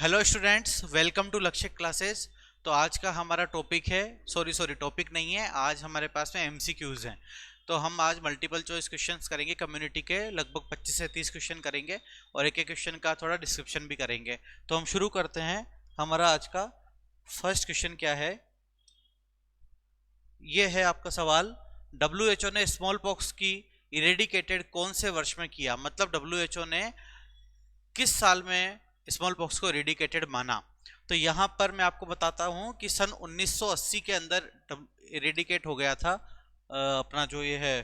Hello students, welcome to लक्ष्य classes. तो आज का हमारा टॉपिक है, टॉपिक नहीं है, आज हमारे पास में एमसीक्यूज हैं। तो हम आज मल्टीपल चॉइस क्वेश्चंस करेंगे, कम्युनिटी के लगभग 25 से 30 क्वेश्चन करेंगे और एक एक क्वेश्चन का थोड़ा डिस्क्रिप्शन भी करेंगे। तो हम शुरू करते हैं। हमारा आज का फर्स्ट क्वेश्चन क्या है, ये है आपका सवाल। WHO ने स्मॉल पॉक्स की इरेडिकेटेड कौन से वर्ष में किया? मतलब WHO ने किस साल में स्मॉल पॉक्स को इरेडिकेटेड माना? तो यहां पर मैं आपको बताता हूं कि सन 1980 के अंदर इरेडिकेट हो गया था अपना जो ये है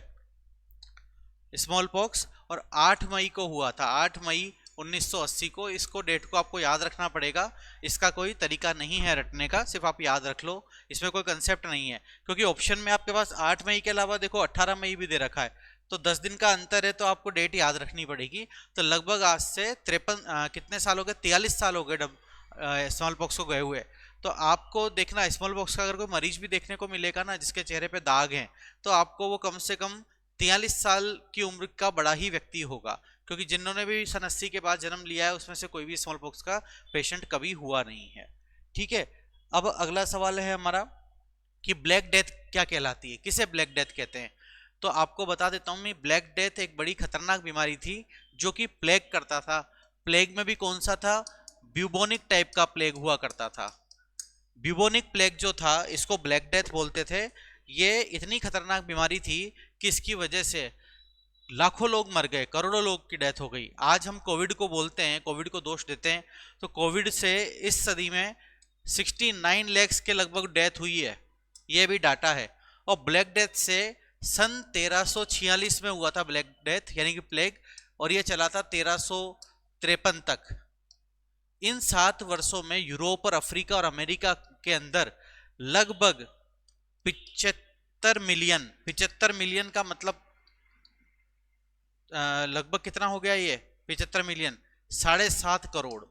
स्मॉल पॉक्स, और 8 मई को हुआ था, 8 मई 1980 को। इसको डेट को आपको याद रखना पड़ेगा, इसका कोई तरीका नहीं है रटने का, सिर्फ आप याद रख लो, इसमें कोई कंसेप्ट नहीं है। क्योंकि ऑप्शन में आपके पास 8 मई के अलावा देखो 18 मई भी दे रखा है, तो 10 दिन का अंतर है, तो आपको डेट याद रखनी पड़ेगी। तो लगभग आज से 53 कितने साल हो गए, 43 साल हो गए स्मॉल पॉक्स को गए हुए। तो आपको देखना, स्मॉल पॉक्स का अगर कोई मरीज भी देखने को मिलेगा ना जिसके चेहरे पे दाग हैं, तो आपको वो कम से कम 43 साल की उम्र का बड़ा ही व्यक्ति होगा, क्योंकि जिन्होंने भी सन 80 के बाद जन्म लिया है उसमें से कोई भी स्मॉल पॉक्स का पेशेंट कभी हुआ नहीं है। ठीक है, अब अगला सवाल है हमारा कि ब्लैक डेथ क्या कहलाती है, किसे ब्लैक डेथ कहते हैं? तो आपको बता देता हूं मैं, ब्लैक डेथ एक बड़ी खतरनाक बीमारी थी जो कि प्लेग करता था। प्लेग में भी कौन सा था? ब्यूबोनिक टाइप का प्लेग हुआ करता था। ब्यूबोनिक प्लेग जो था इसको ब्लैक डेथ बोलते थे। ये इतनी खतरनाक बीमारी थी कि इसकी वजह से लाखों लोग मर गए, करोड़ों लोग की डेथ हो गई। आज हम कोविड को बोलते हैं, कोविड को दोष देते हैं, तो कोविड से इस सदी में 69 लाख के लगभग डेथ हुई है, ये भी डाटा है। और ब्लैक डेथ से सन 1346 में हुआ था ब्लैक डेथ यानी कि प्लेग, और ये चला था 1353 तक। इन 7 वर्षों में यूरोप और अफ्रीका और अमेरिका के अंदर लगभग 75 मिलियन का मतलब लगभग कितना हो गया ये 75 मिलियन, 7.5 करोड़,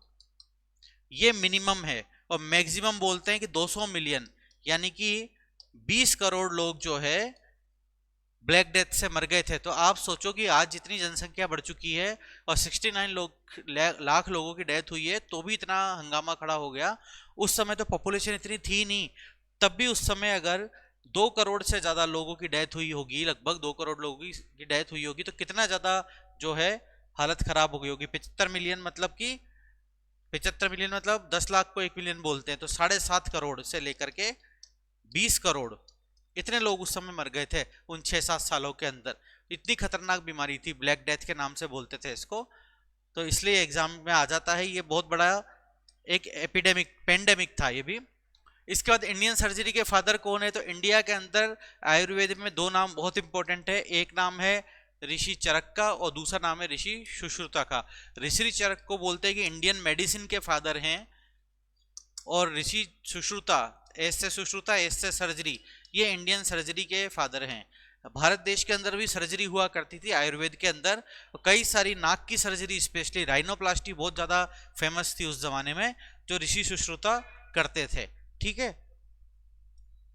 ये मिनिमम है। और मैक्सिमम बोलते हैं कि 200 मिलियन, यानी कि 20 करोड़ लोग जो है ब्लैक डेथ से मर गए थे। तो आप सोचो कि आज जितनी जनसंख्या बढ़ चुकी है और 69 लाख लोगों की डेथ हुई है, तो भी इतना हंगामा खड़ा हो गया। उस समय तो पॉपुलेशन इतनी थी नहीं, तब भी उस समय अगर 2 करोड़ से ज्यादा लोगों की डेथ हुई होगी, लगभग 2 करोड़ लोगों की डेथ हुई होगी, तो कितना ज्यादा जो है हालत खराब हो गई होगी। 75 मिलियन मतलब कि 75 मिलियन मतलब 10 लाख को 1 मिलियन बोलते हैं, तो 7.5 करोड़ से लेकर के 20 करोड़ इतने लोग उस समय मर गए थे उन 6-7 सालों के अंदर। इतनी खतरनाक बीमारी थी, ब्लैक डेथ के नाम से बोलते थे इसको। तो इसलिए एग्जाम में आ जाता है, ये बहुत बड़ा एक एपिडेमिक पेंडेमिक था ये भी। इसके बाद इंडियन सर्जरी के फादर कौन है? तो इंडिया के अंदर आयुर्वेद में 2 नाम बहुत इंपॉर्टेंट है, एक नाम है ऋषि चरक का और दूसरा नाम है ऋषि सुश्रुता का। ऋषि चरक को बोलते हैं कि इंडियन मेडिसिन के फादर हैं, और ऋषि सुश्रुता, एस से सुश्रुता, एस से सर्जरी, ये इंडियन सर्जरी के फादर हैं। भारत देश के अंदर भी सर्जरी हुआ करती थी आयुर्वेद के अंदर, कई सारी नाक की सर्जरी, स्पेशली राइनोप्लास्टी बहुत ज़्यादा फेमस थी उस जमाने में, जो ऋषि सुश्रुता करते थे। ठीक है,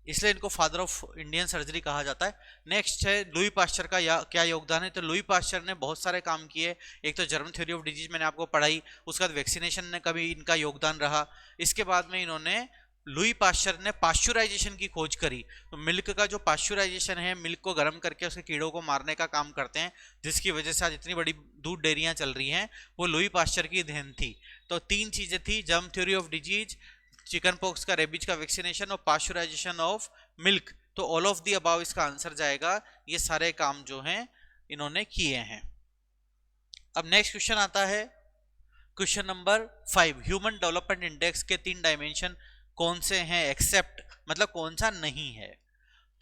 इसलिए इनको फादर ऑफ इंडियन सर्जरी कहा जाता है। नेक्स्ट है लुई पाश्चर का क्या योगदान है? तो लुई पाश्चर ने बहुत सारे काम किए। एक तो जर्मन थ्योरी ऑफ डिजीज मैंने आपको पढ़ाई, उसके बाद वैक्सीनेशन ने कभी इनका योगदान रहा। इसके बाद में इन्होंने, लुई पाश्चर ने पाश्चराइजेशन की खोज करी। तो मिल्क का जो पाश्चराइजेशन है, मिल्क को गर्म करके उसके कीड़ों को मारने का काम करते हैं, जिसकी वजह से आज इतनी बड़ी दूध डेयरियां चल रही हैं, वो लुई पाश्चर की देन थी। तो 3 चीजें थी, germ theory of disease, chicken pox का, रेबीज का वैक्सीनेशन और पाश्चराइजेशन ऑफ मिल्क। तो ऑल ऑफ दी अबाव इसका आंसर जाएगा। ये सारे काम जो हैं इन्होंने किए हैं। अब नेक्स्ट क्वेश्चन आता है, question number 5, human development index के 3 डायमेंशन कौन से हैं एक्सेप्ट, मतलब कौन सा नहीं है?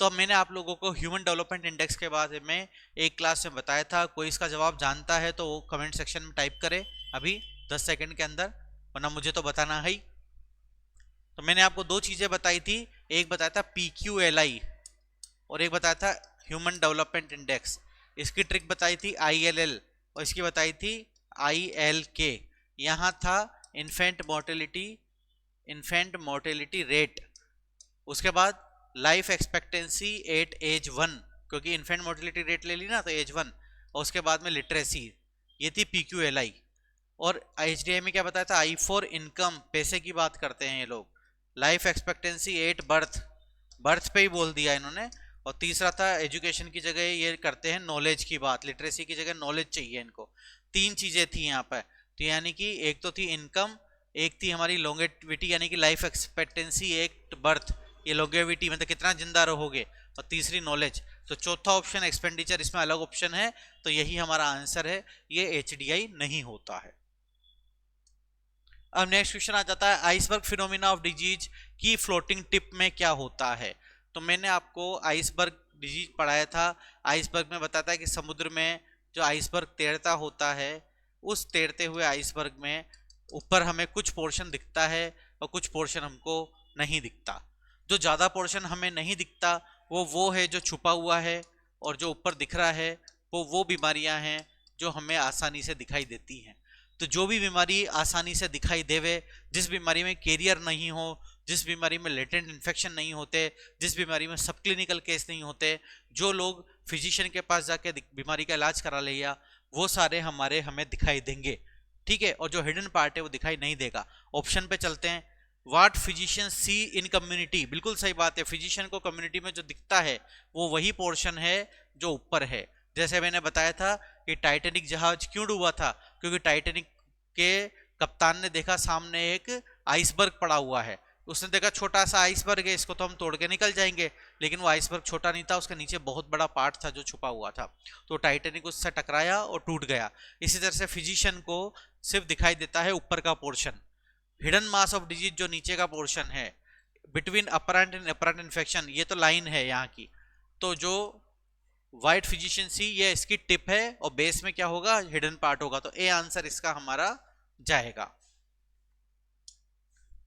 तो अब मैंने आप लोगों को ह्यूमन डेवलपमेंट इंडेक्स के बारे में एक क्लास में बताया था। कोई इसका जवाब जानता है तो वो कमेंट सेक्शन में टाइप करे अभी 10 सेकंड के अंदर, वरना मुझे तो बताना है ही। तो मैंने आपको 2 चीजें बताई थी, एक बताया था PQLI और एक बताया था ह्यूमन डेवलपमेंट इंडेक्स। इसकी ट्रिक बताई थी ILL और इसकी बताई थी ILK। यहाँ था इन्फेंट मोर्टेलिटी रेट, उसके बाद लाइफ एक्सपेक्टेंसी एट एज 1, क्योंकि इन्फेंट मोर्टेलिटी रेट ले ली ना तो एज 1, और उसके बाद में लिटरेसी, ये थी PQLI। और HDI में क्या बताया था, I फॉर इनकम, पैसे की बात करते हैं ये लोग। लाइफ एक्सपेक्टेंसी 8 बर्थ पे ही बोल दिया इन्होंने। और तीसरा था एजुकेशन की जगह ये करते हैं नॉलेज की बात, लिटरेसी की जगह नॉलेज चाहिए इनको। 3 चीजें थी यहाँ पर, तो यानी कि एक तो थी इनकम, एक थी हमारी लॉन्गेविटी यानी कि लाइफ एक्सपेक्टेंसी, एक बर्थ, ये लॉन्गेविटी मतलब कितना जिंदा रहोगे, और तीसरी नॉलेज। तो चौथा ऑप्शन एक्सपेंडिचर, इसमें अलग ऑप्शन है, तो यही हमारा आंसर है, ये HDI नहीं होता है। अब नेक्स्ट क्वेश्चन आ जाता है आइसबर्ग फिनोमिना ऑफ डिजीज की फ्लोटिंग टिप में क्या होता है। तो मैंने आपको आइसबर्ग डिजीज पढ़ाया था। आइसबर्ग में बताता है कि समुद्र में जो आइसबर्ग तैरता होता है, उस तैरते हुए आइसबर्ग में ऊपर हमें कुछ पोर्शन दिखता है और कुछ पोर्शन हमको नहीं दिखता। जो ज़्यादा पोर्शन हमें नहीं दिखता वो है जो छुपा हुआ है, और जो ऊपर दिख रहा है वो बीमारियां हैं जो हमें आसानी से दिखाई देती हैं। तो जो भी बीमारी आसानी से दिखाई देवे, जिस बीमारी में कैरियर नहीं हो, जिस बीमारी में लेटेंट इन्फेक्शन नहीं होते, जिस बीमारी में सब क्लिनिकल केस नहीं होते, जो लोग फिजिशियन के पास जाके बीमारी का इलाज करा लिया, वो सारे हमें दिखाई देंगे, ठीक है। और जो हिडन पार्ट है वो दिखाई नहीं देगा। ऑप्शन पे चलते हैं। What physician see in community, बिल्कुल सही बात है। फिजिशियन को कम्युनिटी में जो दिखता है वो वही पोर्शन है जो ऊपर है। जैसे मैंने बताया था कि टाइटैनिक जहाज क्यों डूबा था, क्योंकि टाइटैनिक के कप्तान ने देखा सामने एक आइसबर्ग पड़ा हुआ है। उसने देखा छोटा सा आइसबर्ग है, इसको तो हम तोड़ के निकल जाएंगे, लेकिन वो आइसबर्ग छोटा नहीं था, उसके नीचे बहुत बड़ा पार्ट था जो छुपा हुआ था। तो टाइटैनिक उससे टकराया और टूट गया। इसी तरह से फिजिशियन को सिर्फ दिखाई देता है ऊपर का portion. Hidden mass of disease जो नीचे का पोर्शन है, between apparent and apparent infection, ये तो लाइन है यहाँ की। तो जो वाइट फिजिशियंसी ये इसकी टिप है, और बेस में क्या होगा, हिडन पार्ट होगा। तो ए आंसर इसका हमारा जाएगा।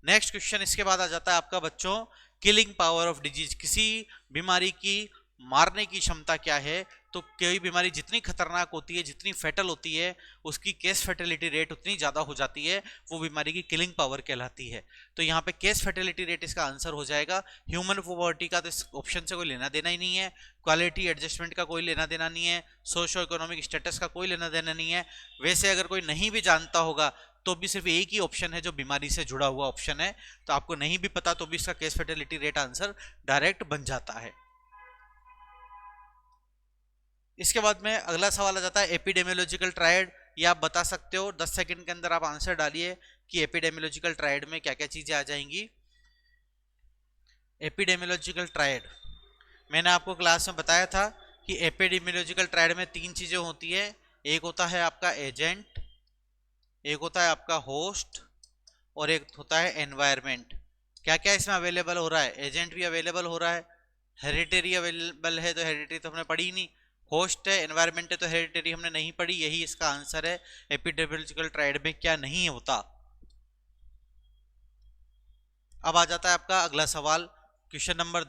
नेक्स्ट क्वेश्चन इसके बाद आ जाता है आपका बच्चों, किलिंग पावर ऑफ डिजीज, किसी बीमारी की मारने की क्षमता क्या है। तो कोई बीमारी जितनी खतरनाक होती है, जितनी फेटल होती है, उसकी केस फेटेलिटी रेट उतनी ज्यादा हो जाती है, वो बीमारी की किलिंग पावर कहलाती है। तो यहाँ पे केस फेटेलिटी रेट इसका आंसर हो जाएगा। ह्यूमन पॉवर्टी का तो इस ऑप्शन से कोई लेना देना ही नहीं है, क्वालिटी एडजस्टमेंट का कोई लेना देना नहीं है, सोशो इकोनॉमिक स्टेटस का कोई लेना देना नहीं है। वैसे अगर कोई नहीं भी जानता होगा तो भी सिर्फ एक ही ऑप्शन है जो बीमारी से जुड़ा हुआ ऑप्शन है, तो आपको नहीं भी पता तो भी इसका case fatality rate answer direct बन जाता है। इसके बाद में अगला सवाल आ जाता है एपिडेमियोलॉजिकल ट्रायड। ये आप बता सकते हो, 10 सेकंड के अंदर आप आंसर डालिए कि एपिडेमियोलॉजिकल ट्रायड में क्या क्या चीजें आ जाएंगी। एपिडेमियोलॉजिकल ट्रायड मैंने आपको क्लास में बताया था कि एपिडेमियोलॉजिकल ट्रायड में 3 चीजें होती है। एक होता है आपका एजेंट, एक होता है आपका होस्ट, और एक होता है एनवायरमेंट। क्या क्या इसमें अवेलेबल हो रहा है, एजेंट भी अवेलेबल हो रहा है, हेरिटेरी अवेलेबल है, तो हेरिटेरी तो हमने पढ़ी ही नहीं, होस्ट है, एनवायरमेंट है, तो हेरिटेरी हमने नहीं पढ़ी। यही इसका आंसर है। एपिडेमियोलॉजिकल ट्रायड में क्या नहीं होता। अब आ जाता है आपका अगला सवाल, क्वेश्चन नंबर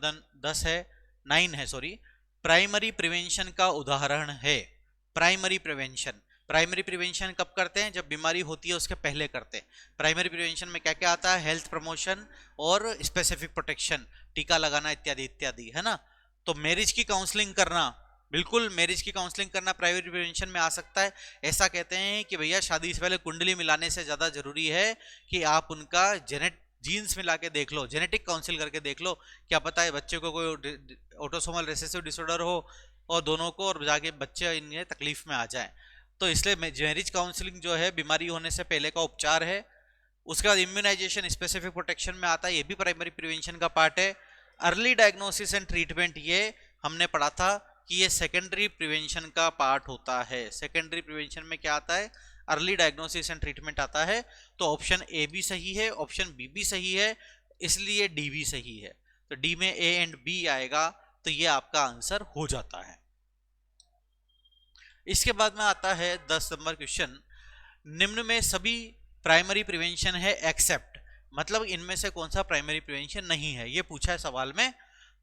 9 है सॉरी। प्राइमरी प्रिवेंशन का उदाहरण है। प्राइमरी प्रिवेंशन कब करते हैं, जब बीमारी होती है उसके पहले करते हैं। प्राइमरी प्रिवेंशन में क्या क्या आता है, हेल्थ प्रमोशन और स्पेसिफिक प्रोटेक्शन, टीका लगाना इत्यादि इत्यादि, है ना। तो मैरिज की काउंसलिंग करना, बिल्कुल मैरिज की काउंसलिंग करना प्राइमरी प्रिवेंशन में आ सकता है। ऐसा कहते हैं कि भैया शादी से पहले कुंडली मिलाने से ज्यादा जरूरी है कि आप उनका जीन्स मिला के देख लो, जेनेटिक काउंसिल करके देख लो, क्या पता है बच्चे को कोई ऑटोसोमल रिसेसिव डिसऑर्डर हो और दोनों को, और जाके बच्चे इन्हें तकलीफ में आ जाए। तो इसलिए मैरिज काउंसलिंग जो है बीमारी होने से पहले का उपचार है। उसके बाद इम्यूनाइजेशन स्पेसिफिक प्रोटेक्शन में आता है, ये भी प्राइमरी प्रिवेंशन का पार्ट है। अर्ली डायग्नोसिस एंड ट्रीटमेंट, ये हमने पढ़ा था कि ये सेकेंडरी प्रिवेंशन का पार्ट होता है। सेकेंडरी प्रिवेंशन में क्या आता है, अर्ली डायग्नोसिस एंड ट्रीटमेंट आता है। तो ऑप्शन ए भी सही है, ऑप्शन बी भी सही है, इसलिए डी भी सही है। तो डी में ए एंड बी आएगा, तो ये आपका आंसर हो जाता है। इसके बाद में आता है 10 नंबर क्वेश्चन, निम्न में सभी प्राइमरी प्रिवेंशन है एक्सेप्ट, मतलब इनमें से कौन सा प्राइमरी प्रिवेंशन नहीं है, ये पूछा है सवाल में।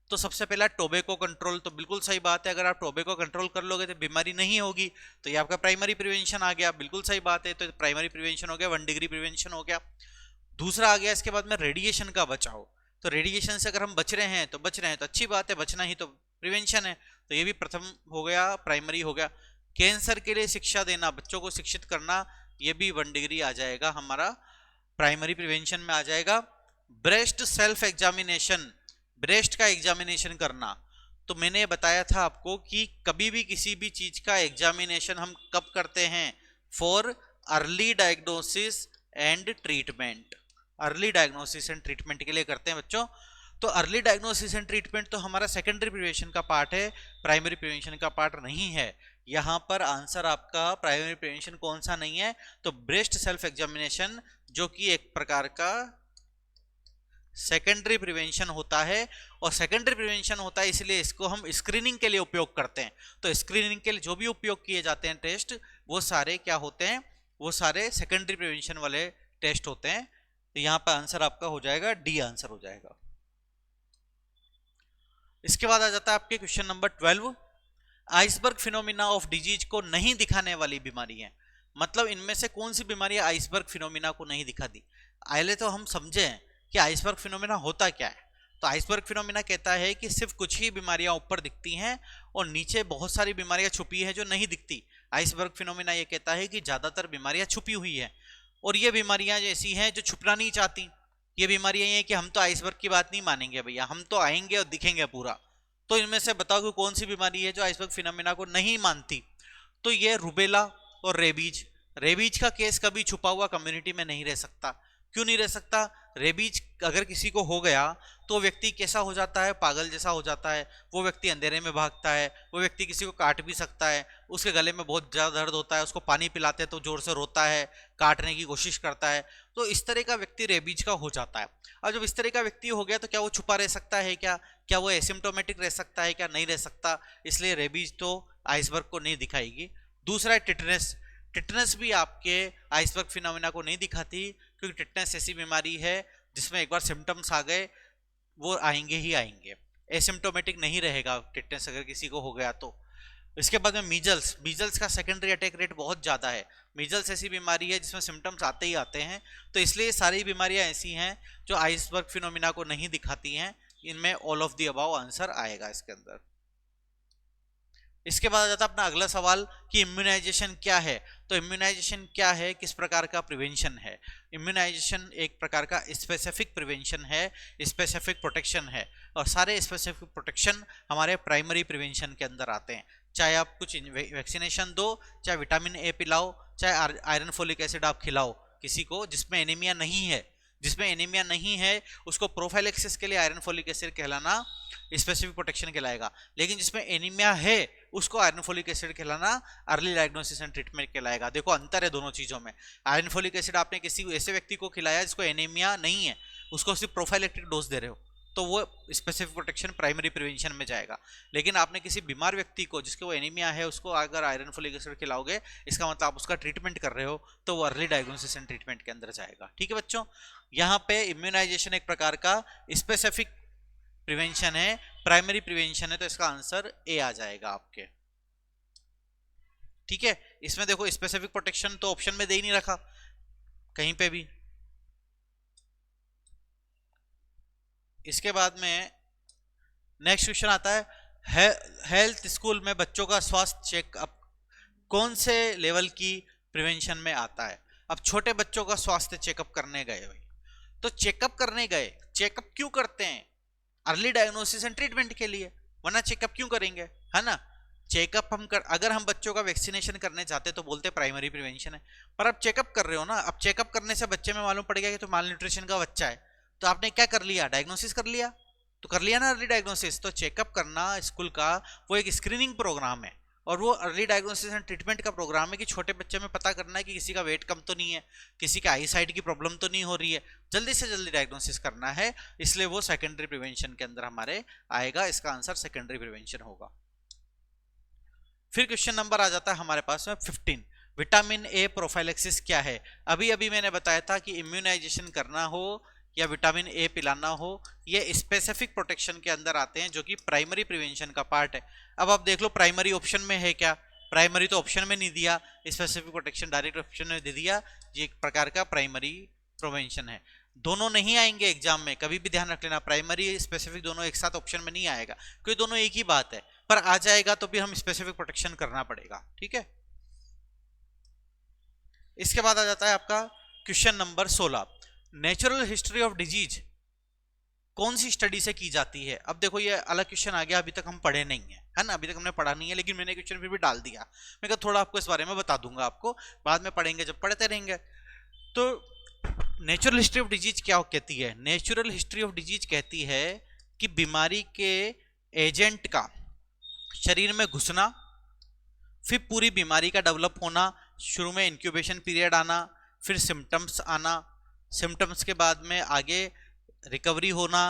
तो सबसे पहला टोबैको कंट्रोल, तो बिल्कुल सही बात है, अगर आप टोबैको कंट्रोल कर लोगे तो बीमारी नहीं होगी, तो ये आपका प्राइमरी प्रिवेंशन आ गया, बिल्कुल सही बात है। तो प्राइमरी प्रिवेंशन हो गया, 1 डिग्री प्रिवेंशन हो गया। दूसरा आ गया इसके बाद में रेडिएशन का बचाव, तो रेडिएशन से अगर हम बच रहे हैं तो अच्छी बात है, बचना ही तो प्रिवेंशन है, तो ये भी प्रथम हो गया, प्राइमरी हो गया। कैंसर के लिए शिक्षा देना, बच्चों को शिक्षित करना, ये भी 1 डिग्री आ जाएगा, हमारा प्राइमरी प्रिवेंशन में आ जाएगा। ब्रेस्ट सेल्फ एग्जामिनेशन, ब्रेस्ट का एग्जामिनेशन करना, तो मैंने बताया था आपको कि कभी भी किसी भी चीज का एग्जामिनेशन हम कब करते हैं, for early diagnosis and treatment, early diagnosis and treatment के लिए करते हैं बच्चों। तो अर्ली डायग्नोसिस एंड ट्रीटमेंट तो हमारा सेकेंडरी प्रिवेंशन का पार्ट है, प्राइमरी प्रिवेंशन का पार्ट नहीं है। यहां पर आंसर आपका प्राइमरी प्रिवेंशन कौन सा नहीं है, तो ब्रेस्ट सेल्फ एग्जामिनेशन, जो कि एक प्रकार का सेकेंडरी प्रिवेंशन होता है, और सेकेंडरी प्रिवेंशन होता है इसलिए इसको हम स्क्रीनिंग के लिए उपयोग करते हैं। तो स्क्रीनिंग के लिए जो भी उपयोग किए जाते हैं टेस्ट, वो सारे क्या होते हैं, वो सारे सेकेंडरी प्रिवेंशन वाले टेस्ट होते हैं। तो यहां पर आंसर आपका हो जाएगा डी, आंसर हो जाएगा। इसके बाद आ जाता है आपके question number 12, iceberg phenomena of disease को नहीं दिखाने वाली बीमारी है। मतलब इनमें से कौन सी बीमारी आइसबर्ग फिनोमिना को नहीं दिखाती। पहले तो हम समझे कि आइसबर्ग फिनोमिना होता क्या है। तो आइसबर्ग फिनोमिना कहता है कि सिर्फ कुछ ही बीमारियां ऊपर दिखती हैं और नीचे बहुत सारी बीमारियां छुपी है जो नहीं दिखती। आइसबर्ग फिनोमिना ये कहता है कि ज्यादातर बीमारियां छुपी हुई है, और ये बीमारियां ऐसी हैं जो छुपना नहीं चाहती। ये बीमारियां ये कि हम तो आइसबर्ग की बात नहीं मानेंगे भैया, हम तो आएंगे और दिखेंगे पूरा। तो इनमें से बताओ कि कौन सी बीमारी है जो आइसबर्ग फिनोमिना को नहीं मानती। तो ये रुबेला और रेबीज। रेबीज का केस कभी छुपा हुआ कम्युनिटी में नहीं रह सकता। क्यों नहीं रह सकता? रेबीज अगर किसी को हो गया तो व्यक्ति कैसा हो जाता है, पागल जैसा हो जाता है। वो व्यक्ति अंधेरे में भागता है, वो व्यक्ति किसी को काट भी सकता है, उसके गले में बहुत ज़्यादा दर्द होता है, उसको पानी पिलाते हैं तो जोर से रोता है, काटने की कोशिश करता है। तो इस तरह का व्यक्ति रेबीज का हो जाता है। और जब इस तरह का व्यक्ति हो गया तो क्या वो छुपा रह सकता है क्या वो एसिम्प्टोमेटिक रह सकता है क्या? नहीं रह सकता। इसलिए रेबीज तो आइसबर्ग को नहीं दिखाएगी। दूसरा है टिटनेस। टिटनेस भी आपके आइसबर्ग फिनोमिना को नहीं दिखाती, क्योंकि टिटनेस ऐसी बीमारी है जिसमें एक बार सिम्टम्स आ गए वो आएंगे ही आएंगे, एसिम्प्टोमेटिक नहीं रहेगा टिटनेस अगर किसी को हो गया तो। इसके बाद में मीजल्स। मीजल्स का सेकेंडरी अटैक रेट बहुत ज़्यादा है। मीजल्स ऐसी बीमारी है जिसमें सिम्टम्स आते ही आते हैं। तो इसलिए सारी बीमारियां ऐसी हैं जो आइसबर्ग फिनोमिना को नहीं दिखाती हैं। इनमें all of the above answer आएगा इसके अंदर। इसके बाद आ जाता है अपना अगला सवाल कि इम्यूनाइजेशन क्या है। तो इम्यूनाइजेशन क्या है, किस प्रकार का प्रिवेंशन है? इम्यूनाइजेशन एक प्रकार का स्पेसिफिक प्रिवेंशन है, स्पेसिफिक प्रोटेक्शन है, और सारे स्पेसिफिक प्रोटेक्शन हमारे प्राइमरी प्रिवेंशन के अंदर आते हैं। चाहे आप कुछ वैक्सीनेशन दो, चाहे विटामिन ए पिलाओ, चाहे आयरन फोलिक एसिड आप खिलाओ किसी को जिसमें एनीमिया नहीं है। जिसमें एनीमिया नहीं है उसको प्रोफाइलेक्सिस के लिए आयरन फोलिक एसिड खिलाना स्पेसिफिक प्रोटेक्शन कहलाएगा। लेकिन जिसमें एनीमिया है उसको आयरन फोलिक एसिड खिलाना अर्ली डायग्नोसिस एंड ट्रीटमेंट कहलाएगा। देखो अंतर है दोनों चीजों में। आयरन फोलिक एसिड आपने किसी ऐसे व्यक्ति को खिलाया जिसको एनीमिया नहीं है, उसको सिर्फ प्रोफाइलेक्टिक डोज दे रहे हो, तो वो स्पेसिफिक प्रोटेक्शन प्राइमरी प्रिवेंशन में जाएगा। लेकिन आपने किसी बीमार व्यक्ति को जिसको वो एनीमिया है उसको अगर आयरन फोलिक एसिड खिलाओगे, इसका मतलब आप उसका ट्रीटमेंट कर रहे हो, तो वो अर्ली डायग्नोसिस एंड ट्रीटमेंट के अंदर जाएगा। ठीक है बच्चों, यहाँ पे इम्यूनाइजेशन एक प्रकार का स्पेसिफिक प्रिवेंशन है, प्राइमरी प्रिवेंशन है, तो इसका आंसर ए आ जाएगा आपके। ठीक है, इसमें देखो स्पेसिफिक प्रोटेक्शन तो ऑप्शन में दे ही नहीं रखा कहीं पे भी। इसके बाद में नेक्स्ट क्वेश्चन आता है हेल्थ स्कूल में बच्चों का स्वास्थ्य चेकअप कौन से लेवल की प्रिवेंशन में आता है? अब छोटे बच्चों का स्वास्थ्य चेकअप करने गए भाई, तो चेकअप करने गए, चेकअप क्यों करते हैं? अर्ली डायग्नोसिस एंड ट्रीटमेंट के लिए, वरना चेकअप क्यों करेंगे, है ना? चेकअप अगर हम बच्चों का वैक्सीनेशन करने जाते तो बोलते प्राइमरी प्रिवेंशन है, पर अब चेकअप कर रहे हो ना। अब चेकअप करने से बच्चे में मालूम पड़ गया कि तो माल न्यूट्रिशन का बच्चा है, तो आपने क्या कर लिया, डायग्नोसिस कर लिया, तो कर लिया ना अर्ली डायग्नोसिस। तो चेकअप करना स्कूल का वो एक स्क्रीनिंग प्रोग्राम है, और वो अर्ली डायग्नोसिस एंड ट्रीटमेंट का प्रोग्राम है कि छोटे बच्चे में पता करना है कि किसी का वेट कम तो नहीं है, किसी का आई साइट की प्रॉब्लम तो नहीं हो रही है, जल्दी से जल्दी डायग्नोसिस करना है। इसलिए वो सेकेंडरी प्रिवेंशन के अंदर हमारे आएगा, इसका आंसर सेकेंडरी प्रिवेंशन होगा। फिर क्वेश्चन नंबर आ जाता है हमारे पास में 15, विटामिन ए प्रोफाइलेक्सिस क्या है? अभी अभी मैंने बताया था कि इम्यूनाइजेशन करना हो या विटामिन ए पिलाना हो, ये स्पेसिफिक प्रोटेक्शन के अंदर आते हैं जो कि प्राइमरी प्रिवेंशन का पार्ट है। अब आप देख लो प्राइमरी ऑप्शन में है क्या? प्राइमरी तो ऑप्शन में नहीं दिया, स्पेसिफिक प्रोटेक्शन डायरेक्ट ऑप्शन में दे दिया। ये एक प्रकार का प्राइमरी प्रिवेंशन है। दोनों नहीं आएंगे एग्जाम में, कभी भी ध्यान रख लेना, प्राइमरी स्पेसिफिक दोनों एक साथ ऑप्शन में नहीं आएगा, क्योंकि दोनों एक ही बात है। पर आ जाएगा तो भी हम स्पेसिफिक प्रोटेक्शन करना पड़ेगा। ठीक है, इसके बाद आ जाता है आपका question number 16, natural history of disease कौन सी स्टडी से की जाती है। अब देखो ये अलग क्वेश्चन आ गया, अभी तक हम पढ़े नहीं है ना, अभी तक हमने पढ़ा नहीं है, लेकिन मैंने क्वेश्चन फिर भी डाल दिया। मैं कहा थोड़ा आपको इस बारे में बता दूंगा, आपको बाद में पढ़ेंगे जब पढ़ते रहेंगे। तो नेचुरल हिस्ट्री ऑफ डिजीज क्या कहती है? नेचुरल हिस्ट्री ऑफ डिजीज कहती है कि बीमारी के एजेंट का शरीर में घुसना, फिर पूरी बीमारी का डेवलप होना, शुरू में इंक्यूबेशन पीरियड आना, फिर सिम्टम्स आना, सिम्टम्स के बाद में आगे रिकवरी होना,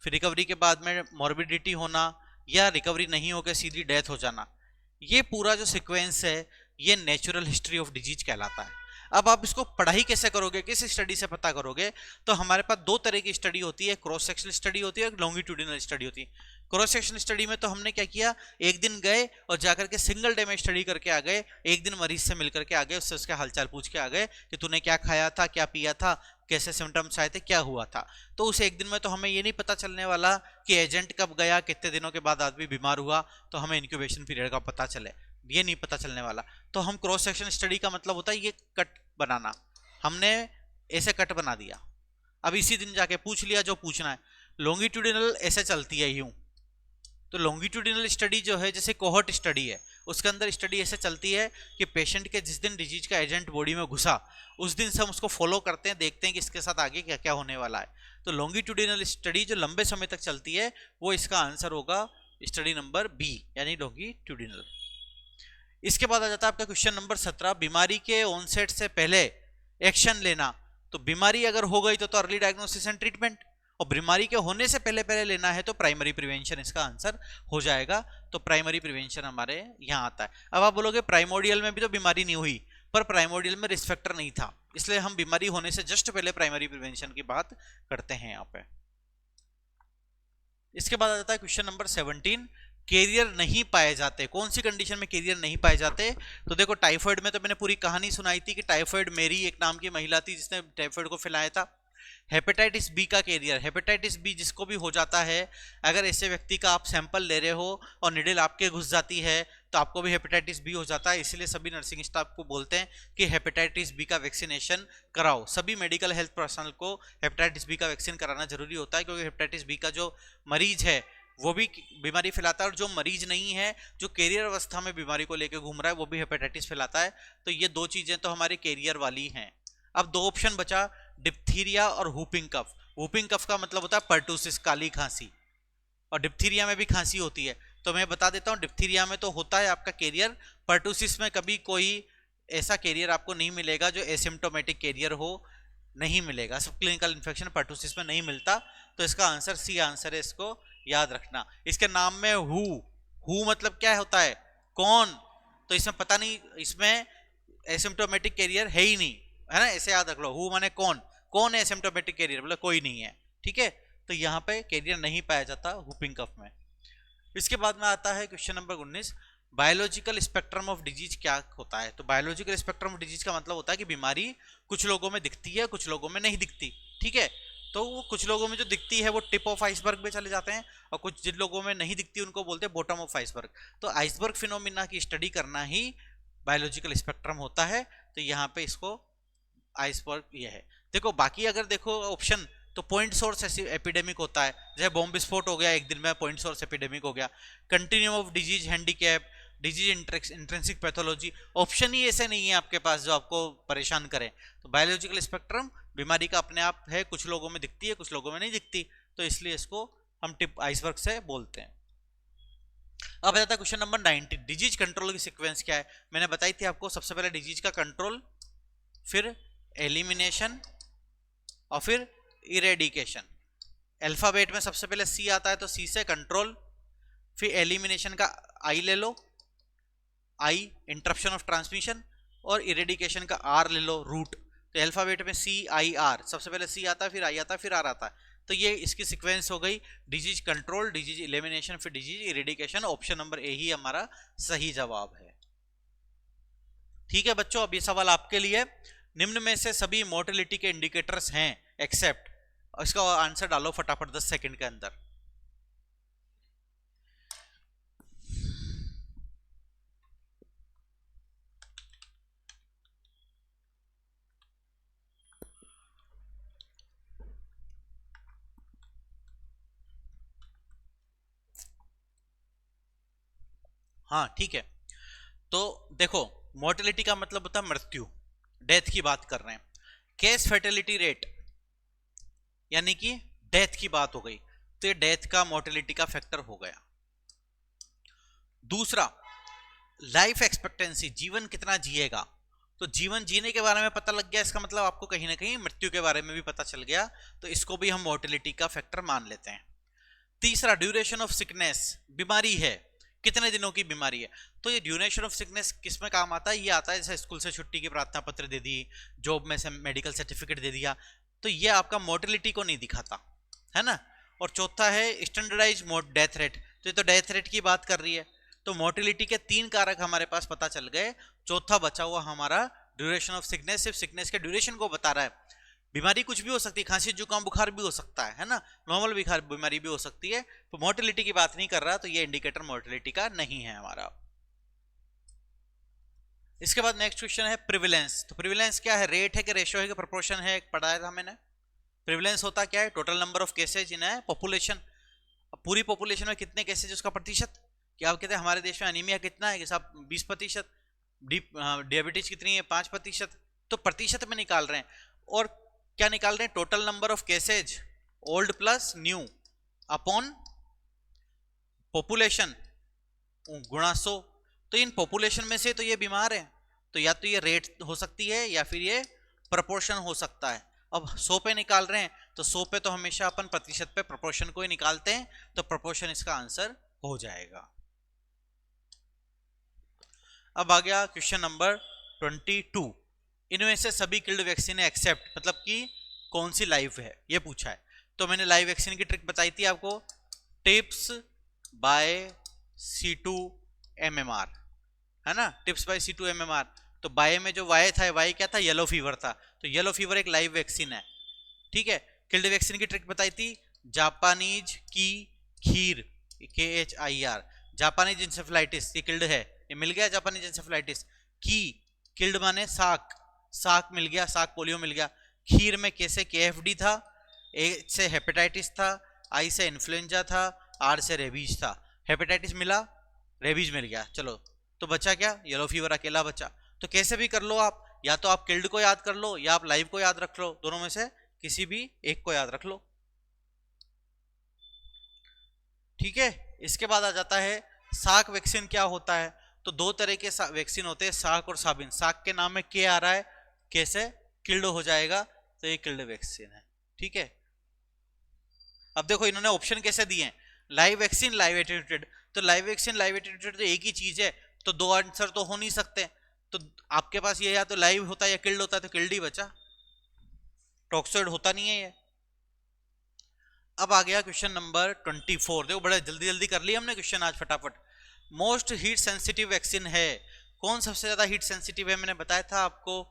फिर रिकवरी के बाद में मॉर्बिडिटी होना, या रिकवरी नहीं होकर सीधी डेथ हो जाना। ये पूरा जो सीक्वेंस है ये नेचुरल हिस्ट्री ऑफ डिजीज कहलाता है। अब आप इसको पढ़ाई कैसे करोगे, किस स्टडी से पता करोगे? तो हमारे पास दो तरह की स्टडी होती है, क्रॉस सेक्शनल स्टडी होती है, लॉन्गिट्यूडिनल स्टडी होती है। क्रॉस सेक्शनल स्टडी में तो हमने क्या किया, एक दिन गए और जाकर के सिंगल डे में स्टडी करके आ गए, एक दिन मरीज से मिलकर के आ गए, उससे उसका हालचाल पूछ के आ गए कि तूने क्या खाया था, क्या पिया था, कैसे सिम्टम्स आए थे, क्या हुआ था। तो उस एक दिन में तो हमें ये नहीं पता चलने वाला कि एजेंट कब गया, कितने दिनों के बाद आदमी बीमार हुआ, तो हमें इंक्यूबेशन पीरियड का पता चले, ये नहीं पता चलने वाला। तो हम क्रॉस सेक्शन स्टडी का मतलब होता है ये कट बनाना, हमने ऐसे कट बना दिया, अब इसी दिन जाके पूछ लिया जो पूछना है। लॉन्गिट्यूडिनल ऐसे चलती है यूं, तो लॉन्गिट्यूडिनल स्टडी जो है जैसे कोहर्ट स्टडी है, उसके अंदर स्टडी ऐसे चलती है कि पेशेंट के जिस दिन डिजीज का एजेंट बॉडी में घुसा उस दिन से हम उसको फॉलो करते हैं, देखते हैं कि इसके साथ आगे क्या क्या होने वाला है। तो लॉन्गिट्यूडिनल स्टडी जो लंबे समय तक चलती है वो इसका आंसर होगा स्टडी नंबर बी, यानी लॉन्गिट्यूडिनल। इसके बाद आ जाता है आपका क्वेश्चन नंबर 17, बीमारी के ऑनसेट से पहले एक्शन लेना। तो बीमारी अगर हो गई तो अर्ली डायग्नोसिस एंड ट्रीटमेंट, और बीमारी के होने से पहले पहले लेना है तो प्राइमरी प्रिवेंशन इसका आंसर हो जाएगा। तो प्राइमरी प्रिवेंशन हमारे यहाँ आता है। अब आप बोलोगे प्राइमोडियल में भी तो बीमारी नहीं हुई, पर प्राइमोडियल में रिस्क फैक्टर नहीं था, इसलिए हम बीमारी होने से जस्ट पहले प्राइमरी प्रिवेंशन की बात करते हैं यहाँ पे। इसके बाद आ जाता है क्वेश्चन नंबर 17, कैरियर नहीं पाए जाते, कौन सी कंडीशन में कैरियर नहीं पाए जाते? तो देखो टाइफाइड में तो मैंने पूरी कहानी सुनाई थी कि टाइफाइड मेरी एक नाम की महिला थी जिसने टाइफाइड को फैलाया था। हेपेटाइटिस बी का कैरियर, हेपेटाइटिस बी जिसको भी हो जाता है, अगर ऐसे व्यक्ति का आप सैंपल ले रहे हो और निडल आपके घुस जाती है तो आपको भी हेपेटाइटिस बी हो जाता है। इसलिए सभी नर्सिंग स्टाफ को बोलते हैं कि हेपेटाइटिस बी का वैक्सीनेशन कराओ। सभी मेडिकल हेल्थ पर्सनल को हेपेटाइटिस बी का वैक्सीन कराना जरूरी होता है, क्योंकि हेपेटाइटिस बी का जो मरीज है वो भी बीमारी फैलाता है, और जो मरीज नहीं है जो कैरियर अवस्था में बीमारी को लेकर घूम रहा है वो भी हेपेटाइटिस फैलाता है। तो ये दो चीजें तो हमारी कैरियर वाली हैं। अब दो ऑप्शन बचा, डिप्थीरिया और हुपिंग कफ। हुपिंग कफ का मतलब होता है पर्टूसिस, काली खांसी, और डिप्थीरिया में भी खांसी होती है। तो मैं बता देता हूँ, डिप्थीरिया में तो होता है आपका कैरियर, पर्टूसिस में कभी कोई ऐसा कैरियर आपको नहीं मिलेगा जो एसिम्प्टोमेटिक कैरियर हो, नहीं मिलेगा। सब क्लिनिकल इन्फेक्शन पर्टूसिस में नहीं मिलता। तो इसका आंसर सी आंसर है, इसको याद रखना। इसके नाम में हु मतलब क्या होता है, कौन, तो इसमें पता नहीं, इसमें एसिम्प्टोमेटिक कैरियर है ही नहीं, है ना, ऐसे याद रख लो, हु माने कौन, कौन है एसिम्प्टोमेटिक कैरियर, मतलब कोई नहीं है, ठीक है। तो यहाँ पे कैरियर नहीं पाया जाता हुपिंग कफ में। इसके बाद में आता है question number 19, biological spectrum of disease क्या होता है? तो बायोलॉजिकल स्पेक्ट्रम ऑफ डिजीज का मतलब होता है कि बीमारी कुछ लोगों में दिखती है, कुछ लोगों में नहीं दिखती, ठीक है। तो वो कुछ लोगों में जो दिखती है वो टिप ऑफ आइसबर्ग पे चले जाते हैं, और कुछ जिन लोगों में नहीं दिखती उनको बोलते हैं बॉटम ऑफ आइसबर्ग। तो आइसबर्ग फिनोमिना की स्टडी करना ही बायोलॉजिकल स्पेक्ट्रम होता है। तो यहाँ पे इसको आइसबर्ग ये है। देखो बाकी अगर देखो ऑप्शन, तो पॉइंट सोर्स एपिडेमिक होता है, जैसे बॉम्ब विस्फोट हो गया एक दिन में, पॉइंट सोर्स एपिडेमिक हो गया। Continuum of disease, handicap, disease intrinsic pathology, option ही ऐसे नहीं है आपके पास जो आपको परेशान करें। तो बायोलॉजिकल स्पेक्ट्रम बीमारी का अपने आप है, कुछ लोगों में दिखती है कुछ लोगों में नहीं दिखती, तो इसलिए इसको हम टिप आइसबर्ग से बोलते हैं। अब आ जाता है क्वेश्चन नंबर 19, डिजीज कंट्रोल की सीक्वेंस क्या है? मैंने बताई थी आपको, सबसे पहले डिजीज का कंट्रोल, फिर एलिमिनेशन, और फिर इरेडिकेशन। अल्फाबेट में सबसे पहले सी आता है तो सी से कंट्रोल, फिर एलिमिनेशन का आई ले लो, आई इंटरप्शन ऑफ ट्रांसमिशन, और इरेडिकेशन का आर ले लो, रूट। तो अल्फाबेट में सी आई आर, सबसे पहले सी आता है, फिर आई आता है, फिर आर आता है। तो ये इसकी सीक्वेंस हो गई, डिजीज कंट्रोल, डिजीज एलिमिनेशन, फिर disease eradication. Option number A ही हमारा सही जवाब है। ठीक है बच्चों, अब ये सवाल आपके लिए, निम्न में से सभी मोर्टेलिटी के इंडिकेटर्स हैं एक्सेप्ट, इसका आंसर डालो फटाफट 10 सेकंड के अंदर। हाँ ठीक है, तो देखो मोर्टेलिटी का मतलब होता है मृत्यु, डेथ की बात कर रहे हैं। केस फर्टिलिटी रेट यानी कि डेथ की बात हो गई, तो ये डेथ का मोर्टेलिटी का फैक्टर हो गया। दूसरा लाइफ एक्सपेक्टेंसी, जीवन कितना जिएगा, तो जीवन जीने के बारे में पता लग गया, इसका मतलब आपको कहीं ना कहीं मृत्यु के बारे में भी पता चल गया, तो इसको भी हम मोर्टेलिटी का फैक्टर मान लेते हैं। तीसरा ड्यूरेशन ऑफ सिकनेस, बीमारी है कितने दिनों की बीमारी है, तो ये ड्यूरेशन ऑफ सिकनेस किस में काम आता है, ये आता है जैसे स्कूल से छुट्टी की प्रार्थना पत्र दे दी, जॉब में से मेडिकल सर्टिफिकेट दे दिया, तो ये आपका मोर्टेलिटी को नहीं दिखाता है ना। और चौथा है स्टैंडर्डाइज डेथ रेट, तो ये तो डेथ रेट की बात कर रही है, तो मोर्टेलिटी के 3 कारक हमारे पास पता चल गए। चौथा बचा हुआ हमारा ड्यूरेशन ऑफ सिकनेस, सिर्फ सिकनेस के ड्यूरेशन को बता रहा है। बीमारी कुछ भी हो सकती है, खांसी जुकाम बुखार भी हो सकता है ना, नॉर्मल बीमारी भी हो सकती है, तो मोर्टेलिटी की बात नहीं कर रहा, तो ये इंडिकेटर मोर्टेलिटी का नहीं है हमारा। इसके बाद नेक्स्ट क्वेश्चन है प्रिविलेंस, तो प्रिविलेंस क्या है, रेट है कि रेशो है कि प्रोपोर्शन है, पढ़ाया था मैंने। प्रिविलेंस होता क्या है, total number of cases in है पॉपुलेशन, पूरी पॉपुलेशन में कितने केसेज उसका प्रतिशत, क्या आप कहते हैं हमारे देश में एनीमिया कितना है कि साहब 20%, डायबिटीज कितनी है 5%, तो प्रतिशत में निकाल रहे हैं। और क्या निकाल रहे हैं, total number of cases old plus new upon population गुणा 100, तो इन पॉपुलेशन में से तो ये बीमार है, तो या तो ये रेट हो सकती है या फिर ये प्रपोर्शन हो सकता है। अब 100 पे निकाल रहे हैं, तो 100 पे तो हमेशा अपन प्रतिशत पे प्रपोर्शन को ही निकालते हैं, तो प्रपोर्शन इसका आंसर हो जाएगा। अब आ गया क्वेश्चन नंबर 22, इनमें से सभी किल्ड वैक्सीन एक्सेप्ट, मतलब कि कौन सी लाइव है ये पूछा है। तो मैंने लाइव वैक्सीन की ट्रिक बताई थी आपको, टिप्स बाय C2MMR है ना, टिप्स बाय C2MMR। तो बाय में जो वाई था, वाई क्या था, येलो फीवर था, तो येलो फीवर एक लाइव वैक्सीन है, ठीक है। किल्ड वैक्सीन की ट्रिक बताई थी, जापानीज की खीर KHIR, जापानीज इंसेफेलाइटिस ये किल्ड है, ये मिल गया जापानीज इंसेफेलाइटिस। की किल्ड माने साक, साक मिल गया, साक पोलियो मिल गया। खीर में कैसे KFD था, ए से हेपेटाइटिस था, आई से इन्फ्लुएंजा था, आर से रेबीज था। हेपेटाइटिस मिला, रेबीज मिल गया, चलो तो बचा क्या, येलो फीवर अकेला बचा। तो कैसे भी कर लो आप, या तो आप किल्ड को याद कर लो या आप लाइव को याद रख लो, दोनों में से किसी भी एक को याद रख लो, ठीक है। इसके बाद आ जाता है साक वैक्सीन क्या होता है, तो 2 तरह के वैक्सीन होते हैं, साक और साबिन। साक के नाम में के आ रहा है, कैसे किल्ड हो जाएगा, तो ये किल्ड वैक्सीन है, ठीक है। अब देखो इन्होंने ऑप्शन कैसे दिए हैं, लाइव वैक्सीन लाइव एटीट्यूटेड, तो लाइव वैक्सीन लाइव एटीट्यूटेड तो एक ही चीज है, तो 2 आंसर तो हो नहीं सकते, तो आपके पास ये या तो लाइव होता है या किल्ड होता है, तो किल्ड ही बचा, टॉक्सोइड होता नहीं है ये। अब आ गया क्वेश्चन नंबर 24, देखो बड़ा जल्दी जल्दी कर लिया हमने क्वेश्चन आज फटाफट। मोस्ट हीट सेंसिटिव वैक्सीन है, कौन सबसे ज्यादा हीट सेंसिटिव है, मैंने बताया था आपको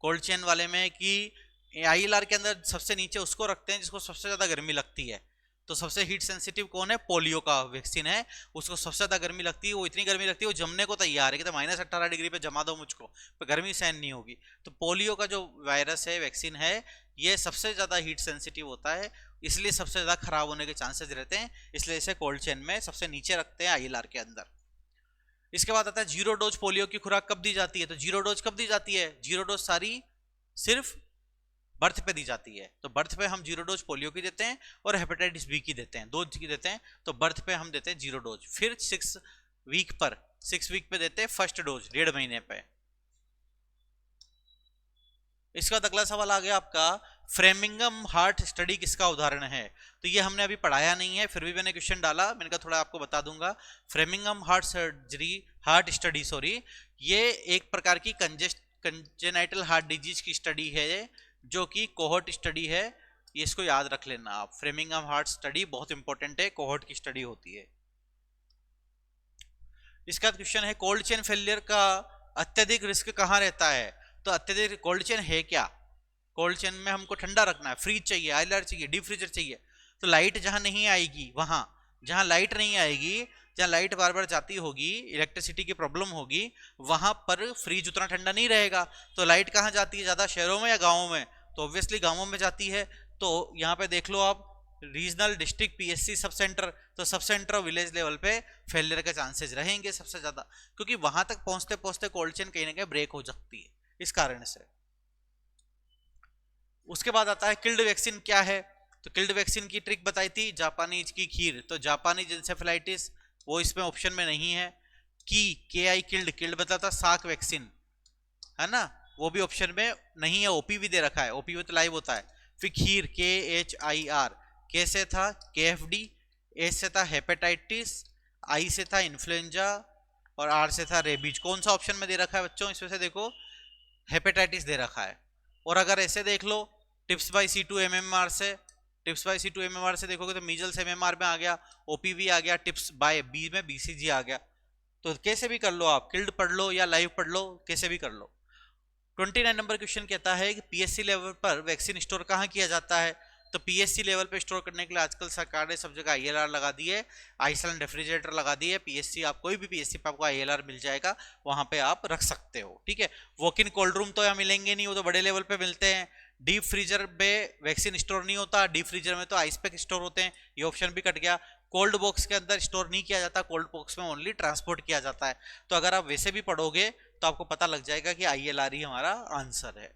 कोल्ड चेन वाले में कि ILR के अंदर सबसे नीचे उसको रखते हैं जिसको सबसे ज्यादा गर्मी लगती है, तो सबसे हीट सेंसिटिव कौन है, पोलियो का वैक्सीन है, उसको सबसे ज्यादा गर्मी लगती है, वो इतनी गर्मी लगती है वो जमने को तैयार है कि तो -18 डिग्री पे जमा दो मुझको, पर गर्मी सहन नहीं होगी। तो पोलियो का जो वायरस है, वैक्सीन है, ये सबसे ज्यादा हीट सेंसिटिव होता है, इसलिए सबसे ज्यादा खराब होने के चांसेस रहते हैं, इसलिए इसे कोल्ड चेन में सबसे नीचे रखते हैं ILR के अंदर। इसके बाद आता है 0 डोज पोलियो की खुराक कब दी जाती है, तो 0 डोज कब दी जाती है, 0 डोज सारी सिर्फ बर्थ पे दी जाती है, तो बर्थ पे हम 0 डोज पोलियो की देते हैं और हेपेटाइटिस बी की देते हैं, 2 की देते हैं, तो बर्थ पे हम देते हैं 0 डोज, फिर 6 वीक पे देते हैं फर्स्ट डोज 1.5 महीने पे। इसके बाद अगला सवाल आ गया आपका, फ्रेमिंगम हार्ट स्टडी किसका उदाहरण है, तो ये हमने अभी पढ़ाया नहीं है, फिर भी मैंने क्वेश्चन डाला, मैंने कहा थोड़ा आपको बता दूंगा। फ्रेमिंगम हार्ट स्टडी ये एक प्रकार की कंजेनाइटल हार्ट डिजीज की स्टडी है, जो कि कोहोर्ट स्टडी है, ये इसको याद रख लेना आप। फ्रेमिंगम हार्ट स्टडी बहुत इंपॉर्टेंट है, कोहोर्ट की स्टडी होती है। इसका क्वेश्चन है कोल्ड चेन फेलियर का अत्यधिक रिस्क कहाँ रहता है, तो अत्यधिक कोल्ड चेन है क्या, कोल्ड चेन में हमको ठंडा रखना है, फ्रीज चाहिए, ILR चाहिए, डीप फ्रीजर चाहिए, तो लाइट जहां नहीं आएगी, वहां जहां लाइट नहीं आएगी, जहां लाइट बार बार जाती होगी, इलेक्ट्रिसिटी की प्रॉब्लम होगी, वहां पर फ्रीज उतना ठंडा नहीं रहेगा। तो लाइट कहां जाती है ज्यादा, शहरों में या गांवों में, तो ऑब्वियसली गांवों में जाती है। तो यहाँ पे देख लो आप, regional district PSC sub centre, तो सब सेंटर और विलेज लेवल पे फेलियर के चांसेस रहेंगे सबसे ज्यादा, क्योंकि वहां तक पहुंचते पहुंचते कोल्ड चेन कहीं ना कहीं ब्रेक हो सकती है इस कारण से। उसके बाद आता है किल्ड वैक्सीन क्या है, तो किल्ड वैक्सीन की ट्रिक बताई थी, जापानीज की खीर, तो जापानीज इंसेफेलाइटिस वो इसमें ऑप्शन में नहीं है। के आई किल्ड, किल्ड बताता साक वैक्सीन है ना, वो भी ऑप्शन में नहीं है, ओपी भी दे रखा है, ओपी में तो लाइव होता है। फिर खीर KHIR, के से था KFD, ए से था हेपेटाइटिस, आई से था इन्फ्लुएंजा और आर से था रेबीज। कौन सा ऑप्शन में दे रखा है बच्चों, इसमें से देखो हेपेटाइटिस दे रखा है। और अगर ऐसे देख लो टिप्स बाय C2 MMR से, टिप्स बाय C2 MMR से देखोगे तो मीजल्स MMR में आ गया, OPV आ गया, टिप्स बाय बी में BCG आ गया। तो कैसे भी कर लो आप, किल्ड पढ़ लो या लाइव पढ़ लो, कैसे भी कर लो। 29 नंबर क्वेश्चन कहता है कि पीएससी लेवल पर वैक्सीन स्टोर कहाँ किया जाता है, तो पीएससी लेवल पे स्टोर करने के लिए आजकल सरकार ने सब जगह ILR लगा दी है, आइसलैंड रेफ्रिजरेटर लगा दी है। पीएससी आप कोई भी पीएससी पे आपको ILR मिल जाएगा, वहां पे आप रख सकते हो, ठीक है। वॉक इन कोल्ड रूम तो यहाँ मिलेंगे नहीं, वो तो बड़े लेवल पे मिलते हैं। डीप फ्रीजर में वैक्सीन स्टोर नहीं होता, डीप फ्रीजर में तो आइस पैक स्टोर होते हैं, ये ऑप्शन भी कट गया। कोल्ड बॉक्स के अंदर स्टोर नहीं किया जाता, कोल्ड बॉक्स में ओनली ट्रांसपोर्ट किया जाता है। तो अगर आप वैसे भी पढ़ोगे तो आपको पता लग जाएगा कि ILR ही हमारा आंसर है।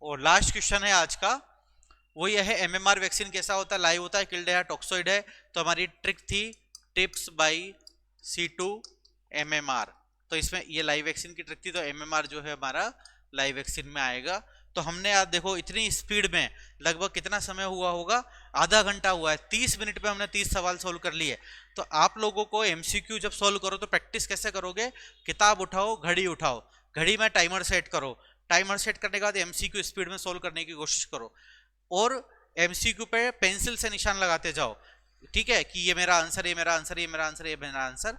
और लास्ट क्वेश्चन है आज का, वो ये है MMR वैक्सीन कैसा होता है, लाइव होता है, किल्ड है, टॉक्सोइड है। तो हमारी ट्रिक थी टिप्स बाय C2 MMR, तो इसमें ये लाइव वैक्सीन की ट्रिक थी, तो MMR जो है हमारा लाइव वैक्सीन में आएगा। तो हमने आज देखो इतनी स्पीड में लगभग कितना समय हुआ होगा, आधा घंटा हुआ है, 30 मिनट में हमने 30 सवाल सोल्व कर लिए। तो आप लोगों को MCQ जब सोल्व करो तो प्रैक्टिस कैसे करोगे, किताब उठाओ, घड़ी उठाओ, घड़ी में टाइमर सेट करो, टाइमर सेट करने के बाद MCQ स्पीड में सोल्व करने की कोशिश करो, और MCQ पे पेंसिल से निशान लगाते जाओ, ठीक है, कि ये मेरा आंसर, ये मेरा आंसर, ये मेरा आंसर, ये मेरा आंसर।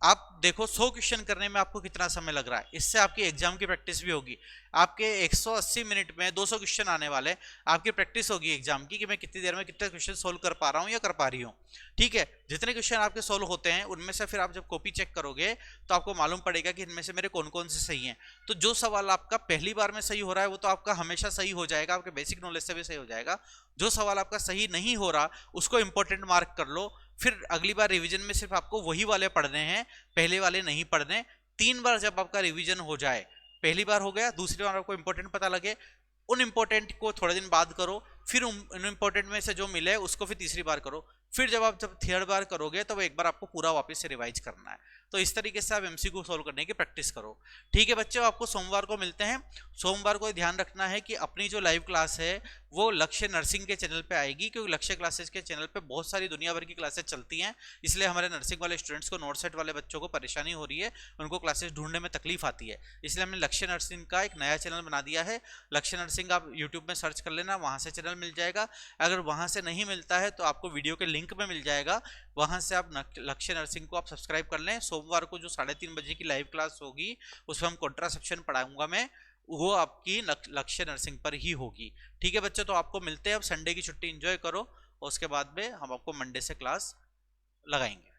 आप देखो 100 क्वेश्चन करने में आपको कितना समय लग रहा है, इससे आपकी एग्जाम की प्रैक्टिस भी होगी। आपके 180 मिनट में 200 क्वेश्चन आने वाले, आपकी प्रैक्टिस होगी एग्जाम की कि मैं कितनी देर में कितने क्वेश्चन सोल्व कर पा रहा हूँ या कर पा रही हूँ, ठीक है। जितने क्वेश्चन आपके सोल्व होते हैं उनमें से फिर आप जब कॉपी चेक करोगे तो आपको मालूम पड़ेगा कि इनमें से मेरे कौन कौन से सही हैं। तो जो सवाल आपका पहली बार में सही हो रहा है वो तो आपका हमेशा सही हो जाएगा, आपके बेसिक नॉलेज से भी सही हो जाएगा। जो सवाल आपका सही नहीं हो रहा उसको इंपॉर्टेंट मार्क कर लो, फिर अगली बार रिवीजन में सिर्फ आपको वही वाले पढ़ने हैं, पहले वाले नहीं पढ़ने। 3 बार जब आपका रिवीजन हो जाए, पहली बार हो गया, दूसरी बार आपको इंपॉर्टेंट पता लगे, उन इंपॉर्टेंट को थोड़े दिन बाद करो, फिर उन इंपॉर्टेंट में से जो मिले उसको फिर तीसरी बार करो, फिर जब थर्ड बार करोगे तो एक बार आपको पूरा वापस से रिवाइज करना है। तो इस तरीके से आप MCQ सोल्व करने की प्रैक्टिस करो, ठीक है बच्चों। आपको सोमवार को मिलते हैं। सोमवार को ध्यान रखना है कि अपनी जो लाइव क्लास है वो लक्ष्य नर्सिंग के चैनल पे आएगी, क्योंकि लक्ष्य क्लासेस के चैनल पे बहुत सारी दुनिया भर की क्लासेस चलती हैं, इसलिए हमारे नर्सिंग वाले स्टूडेंट्स को, नोट सेट वाले बच्चों को परेशानी हो रही है, उनको क्लासेस ढूंढने में तकलीफ आती है, इसलिए हमने लक्ष्य नर्सिंग का एक नया चैनल बना दिया है। लक्ष्य नर्सिंग आप यूट्यूब में सर्च कर लेना, वहां से चैनल मिल जाएगा। अगर वहां से नहीं मिलता है तो आपको वीडियो के लिंक में मिल जाएगा, वहां से आप लक्ष्य नर्सिंग को आप सब्सक्राइब कर लें। सोमवार को जो 3:30 बजे की लाइव क्लास होगी उसमें हम कॉन्ट्रासेप्शन पढ़ाऊंगा मैं, वो आपकी लक्ष्य नर्सिंग पर ही होगी, ठीक है बच्चों। तो आपको मिलते हैं, अब संडे की छुट्टी एंजॉय करो और उसके बाद में हम आपको मंडे से क्लास लगाएंगे।